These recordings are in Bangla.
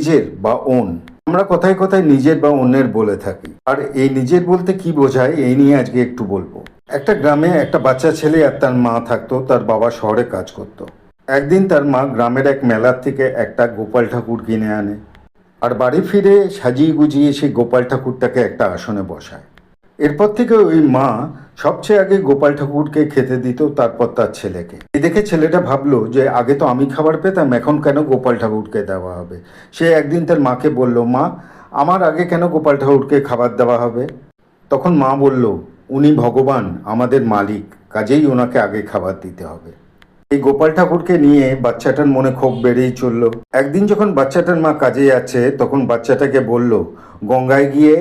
নিজের বা ওন। আমরা কথায় কথায় নিজের বা অন্যের বলে থাকি, আর এই নিজের বলতে কি বোঝায় এই নিয়ে আজকে একটু বলবো। একটা গ্রামে একটা বাচ্চা ছেলে আর তার মা থাকতো। তার বাবা শহরে কাজ করত। একদিন তার মা গ্রামের এক মেলার থেকে একটা গোপাল ঠাকুর কিনে আনে, আর বাড়ি ফিরে সাজিয়ে গুজিয়ে সেই গোপাল ঠাকুরটাকে একটা আসনে বসায়। এরপর থেকে ওই মা সবচেয়ে আগে গোপাল ঠাকুরকে খেতে দিত, তারপর তার ছেলেকে। এই দেখে ছেলেটা ভাবলো যে আগে তো আমি খাবার পেতাম, এখন কেন গোপাল ঠাকুরকে দেওয়া হবে। সে একদিন তার মাকে বলল, মা, আমার আগে কেন গোপাল ঠাকুরকে খাবার দেওয়া হবে। তখন মা বলল, উনি ভগবান, আমাদের মালিক, কাজেই ওনাকে আগে খাবার দিতে হবে। এই গোপাল ঠাকুরকে নিয়ে বাচ্চাটার মনে ক্ষোভ বেড়েই চলল। একদিন যখন বাচ্চাটার মা কাজে যাচ্ছে, তখন বাচ্চাটাকে বলল, গঙ্গায় গিয়ে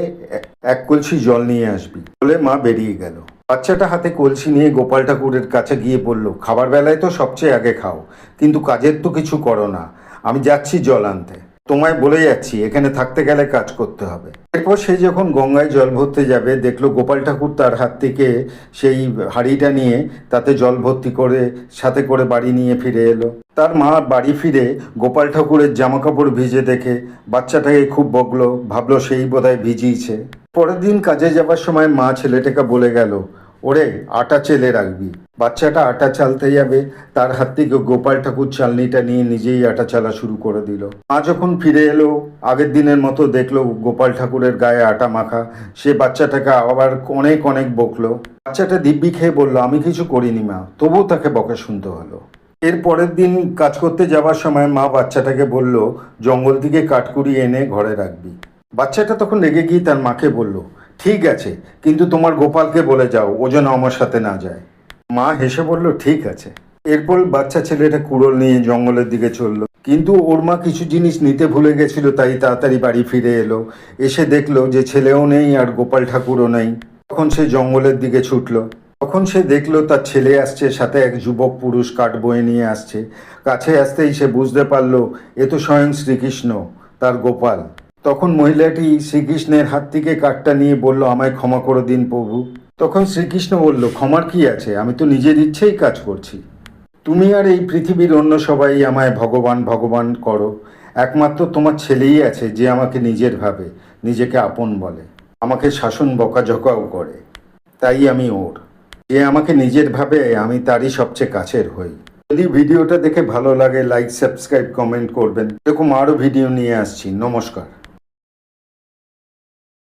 এক কলসি জল নিয়ে আসবি। বলে মা বেরিয়ে গেল। বাচ্চাটা হাতে কলসি নিয়ে গোপাল ঠাকুরের কাছে গিয়ে বলল, খাবার বেলায় তো সবচেয়ে আগে খাও, কিন্তু কাজের তো কিছু করো না। আমি যাচ্ছি জল আনতে, তোমায় বলে যাচ্ছি এখানে থাকতে গেলে কাজ করতে হবে। এরপর সে যখন গঙ্গায় জল ভরতে যাবে, দেখলো গোপাল ঠাকুর তার হাত থেকে সেই হাঁড়িটা নিয়ে তাতে জল ভর্তি করে সাথে করে বাড়ি নিয়ে ফিরে এলো। তার মা বাড়ি ফিরে গোপাল ঠাকুরের জামা কাপড় ভিজে দেখে বাচ্চাটাকে খুব বকলো, ভাবলো সেই বোধহয় ভিজিয়েছে। পরের দিন কাজে যাবার সময় মা ছেলেটাকে বলে গেল, ওরে আটা চেলে রাখবি। বাচ্চাটা আটা চালতে যাবে, তার হাত থেকে গোপাল ঠাকুর চালনিটা নিয়ে নিজেই আটা চালা শুরু করে দিল। মা যখন ফিরে এলো, আগের দিনের মতো দেখলো গোপাল ঠাকুরের গায়ে আটা মাখা। সে বাচ্চাটাকে আবার অনেক অনেক বকলো। বাচ্চাটা দিব্যি খেয়ে বলল, আমি কিছু করিনি মা, তবুও তাকে বকা শুনতে হলো। এর পরের দিন কাজ করতে যাওয়ার সময় মা বাচ্চাটাকে বলল, জঙ্গল থেকে কাঠ কুড়িয়ে এনে ঘরে রাখবি। বাচ্চাটা তখন রেগে গিয়ে তার মাকে বলল, ঠিক আছে, কিন্তু তোমার গোপালকে বলে যাও ও যেন আমার সাথে না যায়। মা হেসে বলল, ঠিক আছে। এরপর বাচ্চা ছেলেটা কুড়োল নিয়ে জঙ্গলের দিকে চলল, কিন্তু ওর মা কিছু জিনিস নিতে ভুলে গেছিল, তাই তাড়াতাড়ি বাড়ি ফিরে এলো। এসে দেখলো যে ছেলেও নেই আর গোপাল ঠাকুরও নেই। তখন সে জঙ্গলের দিকে ছুটলো। তখন সে দেখলো তার ছেলে আসছে, সাথে এক যুবক পুরুষ কাঠ বয়ে নিয়ে আসছে। কাছে আসতেই সে বুঝতে পারলো এ তো স্বয়ং শ্রীকৃষ্ণ, তার গোপাল। তখন মহিলাটি শ্রীকৃষ্ণের হাত থেকে কাঠটা নিয়ে বলল, আমায় ক্ষমা করে দিন প্রভু। তখন শ্রীকৃষ্ণ বলল, ক্ষমার কি আছে, আমি তো নিজের ইচ্ছেই কাজ করছি। তুমি আর এই পৃথিবীর অন্য সবাই আমায় ভগবান ভগবান করো, একমাত্র তোমার ছেলেই আছে যে আমাকে নিজের ভাবে, নিজেকে আপন বলে, আমাকে শাসন বকাঝকাও করে। তাই আমি ওর, যে আমাকে নিজের ভাবে আমি তারই সবচেয়ে কাছের হই। যদি ভিডিওটা দেখে ভালো লাগে, লাইক, সাবস্ক্রাইব, কমেন্ট করবেন। এরকম আরও ভিডিও নিয়ে আসছি। নমস্কার।